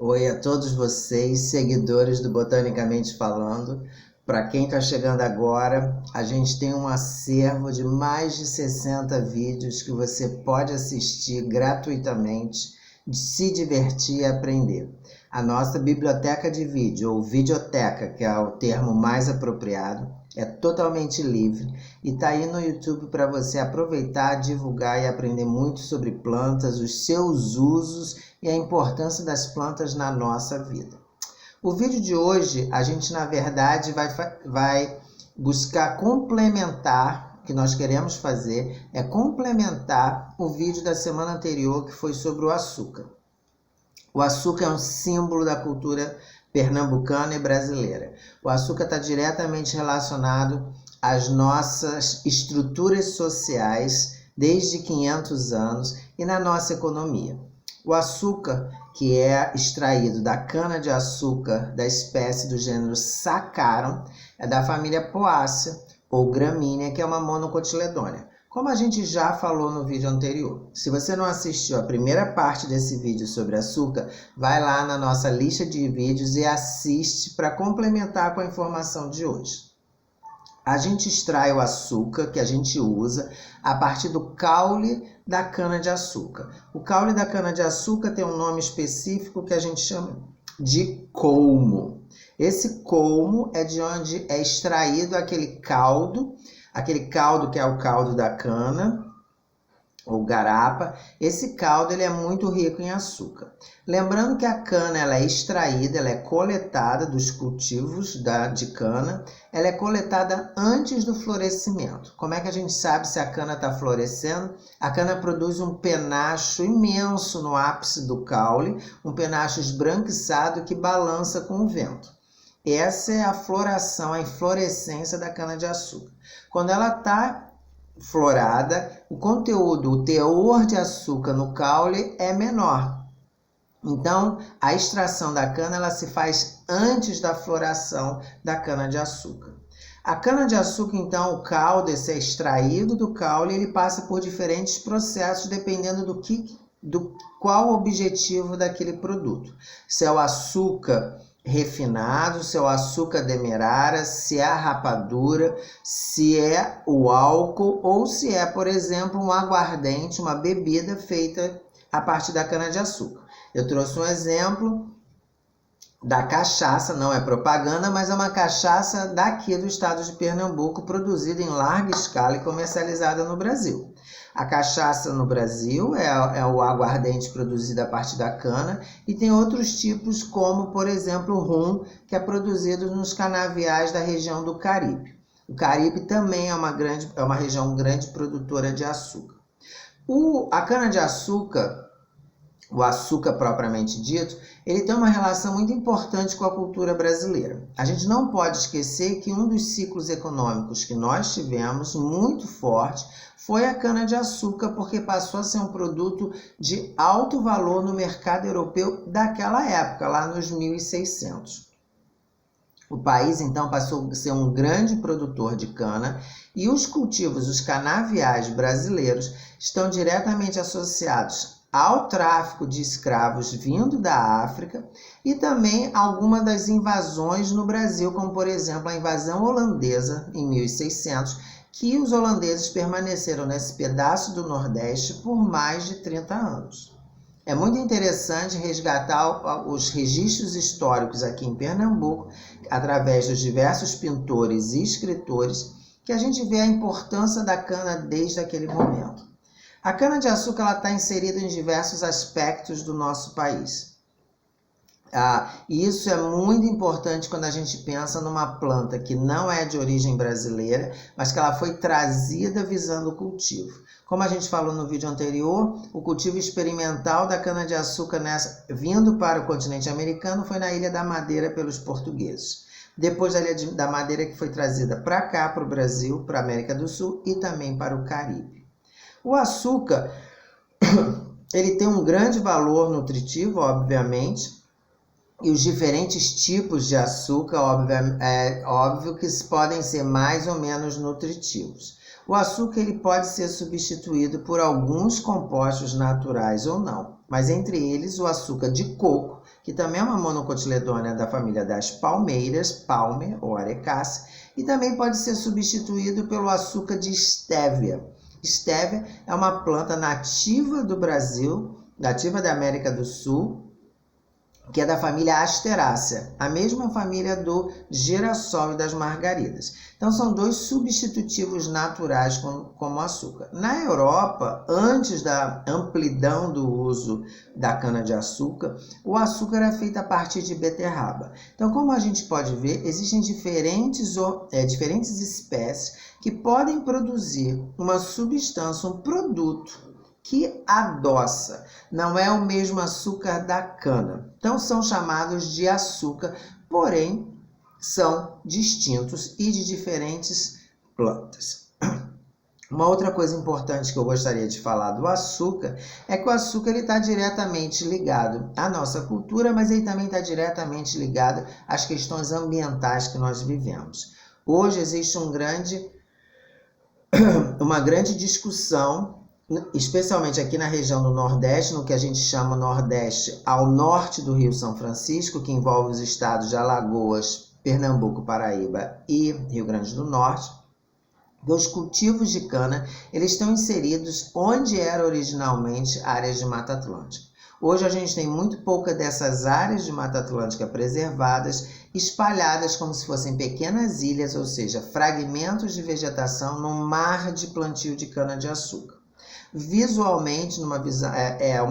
Oi a todos vocês, seguidores do Botanicamente Falando. Para quem está chegando agora, a gente tem um acervo de mais de 60 vídeos que você pode assistir gratuitamente, se divertir e aprender. A nossa biblioteca de vídeo, ou videoteca, que é o termo mais apropriado, é totalmente livre e está aí no YouTube para você aproveitar, divulgar e aprender muito sobre plantas, os seus usos e a importância das plantas na nossa vida. O vídeo de hoje, a gente na verdade vai buscar complementar, o que nós queremos fazer é complementar o vídeo da semana anterior que foi sobre o açúcar. O açúcar é um símbolo da cultura pernambucana e brasileira. O açúcar está diretamente relacionado às nossas estruturas sociais desde 500 anos e na nossa economia. O açúcar, que é extraído da cana-de-açúcar da espécie do gênero Saccharum, é da família Poaceae ou gramínea, que é uma monocotiledônea. Como a gente já falou no vídeo anterior, se você não assistiu a primeira parte desse vídeo sobre açúcar, vai lá na nossa lista de vídeos e assiste para complementar com a informação de hoje. A gente extrai o açúcar que a gente usa a partir do caule da cana-de-açúcar. O caule da cana-de-açúcar tem um nome específico que a gente chama de colmo. Esse colmo é de onde é extraído aquele caldo que é o caldo da cana, ou garapa. Esse caldo ele é muito rico em açúcar. Lembrando que a cana ela é extraída, ela é coletada dos cultivos de cana, ela é coletada antes do florescimento. Como é que a gente sabe se a cana está florescendo? A cana produz um penacho imenso no ápice do caule, um penacho esbranquiçado que balança com o vento. Essa é a floração, a inflorescência da cana-de-açúcar. Quando ela está florada, o conteúdo, o teor de açúcar no caule é menor. Então, a extração da cana ela se faz antes da floração da cana-de-açúcar. A cana-de-açúcar, então, o caldo, esse é extraído do caule, ele passa por diferentes processos dependendo do qual o objetivo daquele produto. Se é o açúcar refinado, se é o açúcar demerara, se é a rapadura, se é o álcool ou se é, por exemplo, um aguardente, uma bebida feita a partir da cana-de-açúcar. Eu trouxe um exemplo da cachaça, não é propaganda, mas é uma cachaça daqui do estado de Pernambuco, produzida em larga escala e comercializada no Brasil. A cachaça no Brasil é o aguardente produzido a partir da cana e tem outros tipos como, por exemplo, o rum, que é produzido nos canaviais da região do Caribe. O Caribe também é uma região grande produtora de açúcar. A cana-de-açúcar, o açúcar propriamente dito, ele tem uma relação muito importante com a cultura brasileira. A gente não pode esquecer que um dos ciclos econômicos que nós tivemos muito forte foi a cana-de-açúcar, porque passou a ser um produto de alto valor no mercado europeu daquela época, lá nos 1600. O país, então, passou a ser um grande produtor de cana e os cultivos, os canaviais brasileiros, estão diretamente associados ao tráfico de escravos vindo da África e também algumas das invasões no Brasil, como, por exemplo, a invasão holandesa em 1600, que os holandeses permaneceram nesse pedaço do Nordeste por mais de 30 anos. É muito interessante resgatar os registros históricos aqui em Pernambuco, através dos diversos pintores e escritores, que a gente vê a importância da cana desde aquele momento. A cana-de-açúcar está inserida em diversos aspectos do nosso país. E isso é muito importante quando a gente pensa numa planta que não é de origem brasileira, mas que ela foi trazida visando o cultivo. Como a gente falou no vídeo anterior, o cultivo experimental da cana-de-açúcar vindo para o continente americano foi na Ilha da Madeira pelos portugueses. Depois da Ilha da Madeira que foi trazida para cá, para o Brasil, para a América do Sul e também para o Caribe. O açúcar, ele tem um grande valor nutritivo, obviamente, e os diferentes tipos de açúcar, é óbvio que podem ser mais ou menos nutritivos. O açúcar ele pode ser substituído por alguns compostos naturais ou não, mas entre eles o açúcar de coco que também é uma monocotiledônia da família das palmeiras, Palmer ou Arecácea, e também pode ser substituído pelo açúcar de estévia. Estévia é uma planta nativa do Brasil, nativa da América do Sul, que é da família Asterácea, a mesma família do girassol e das margaridas. Então, são dois substitutivos naturais como açúcar. Na Europa, antes da amplidão do uso da cana-de-açúcar, o açúcar era feito a partir de beterraba. Então, como a gente pode ver, existem diferentes espécies que podem produzir uma substância, um produto que adoça, não é o mesmo açúcar da cana. Então são chamados de açúcar, porém são distintos e de diferentes plantas. Uma outra coisa importante que eu gostaria de falar do açúcar é que o açúcar está diretamente ligado à nossa cultura, mas ele também está diretamente ligado às questões ambientais que nós vivemos. Hoje existe uma grande discussão, especialmente aqui na região do Nordeste, no que a gente chama Nordeste ao norte do Rio São Francisco, que envolve os estados de Alagoas, Pernambuco, Paraíba e Rio Grande do Norte. Os cultivos de cana, eles estão inseridos onde eram originalmente áreas de Mata Atlântica. Hoje a gente tem muito pouca dessas áreas de Mata Atlântica preservadas, espalhadas como se fossem pequenas ilhas, ou seja, fragmentos de vegetação num mar de plantio de cana-de-açúcar. Visualmente, uma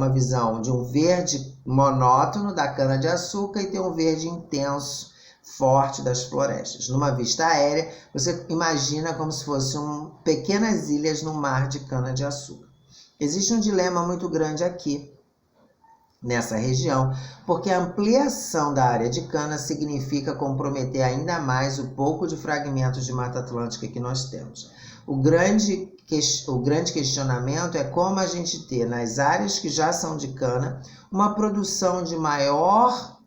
visão de um verde monótono da cana-de-açúcar e tem um verde intenso, forte das florestas. Numa vista aérea, você imagina como se fossem pequenas ilhas no mar de cana-de-açúcar. Existe um dilema muito grande aqui, nessa região, porque a ampliação da área de cana significa comprometer ainda mais o pouco de fragmentos de Mata Atlântica que nós temos. O grande questionamento é como a gente ter nas áreas que já são de cana uma produção de maior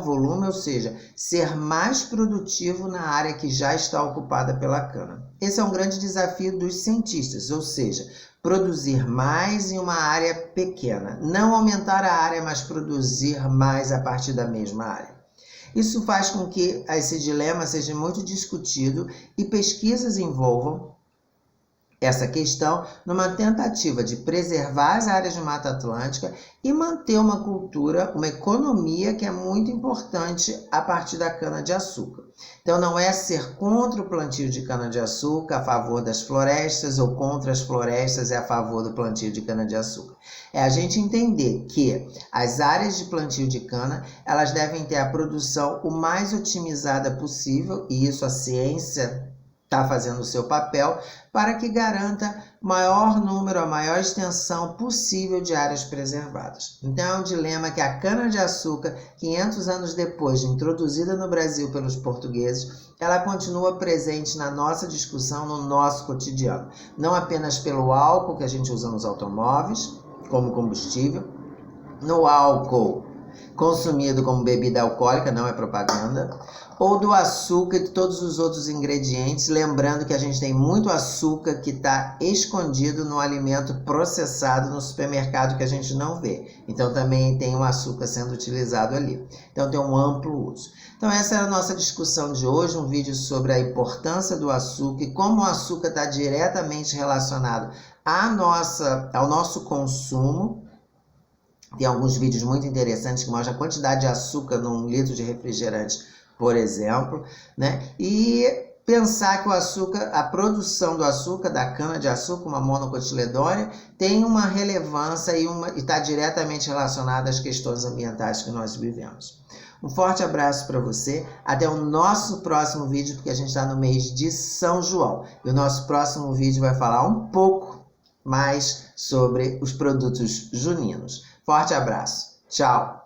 volume, ou seja, ser mais produtivo na área que já está ocupada pela cana. Esse é um grande desafio dos cientistas, ou seja, produzir mais em uma área pequena, não aumentar a área, mas produzir mais a partir da mesma área. Isso faz com que esse dilema seja muito discutido e pesquisas envolvam essa questão numa tentativa de preservar as áreas de Mata Atlântica e manter uma cultura, uma economia que é muito importante a partir da cana-de-açúcar. Então não é ser contra o plantio de cana-de-açúcar, a favor das florestas, ou contra as florestas e a favor do plantio de cana-de-açúcar. É a gente entender que as áreas de plantio de cana, elas devem ter a produção o mais otimizada possível, e isso a ciência está fazendo o seu papel, para que garanta maior número, a maior extensão possível de áreas preservadas. Então é um dilema que a cana-de-açúcar, 500 anos depois de introduzida no Brasil pelos portugueses, ela continua presente na nossa discussão, no nosso cotidiano. Não apenas pelo álcool que a gente usa nos automóveis, como combustível, no álcool consumido como bebida alcoólica, não é propaganda, ou do açúcar e de todos os outros ingredientes, lembrando que a gente tem muito açúcar que está escondido no alimento processado no supermercado que a gente não vê. Então também tem um açúcar sendo utilizado ali. Então tem um amplo uso. Então essa é a nossa discussão de hoje, um vídeo sobre a importância do açúcar e como o açúcar está diretamente relacionado ao nosso consumo. Tem alguns vídeos muito interessantes que mostram a quantidade de açúcar num litro de refrigerante, por exemplo, né? E pensar que o açúcar, a produção do açúcar, da cana-de-açúcar, uma monocotiledônia, tem uma relevância e está diretamente relacionada às questões ambientais que nós vivemos. Um forte abraço para você, até o nosso próximo vídeo, porque a gente está no mês de São João. E o nosso próximo vídeo vai falar um pouco mais sobre os produtos juninos. Forte abraço. Tchau.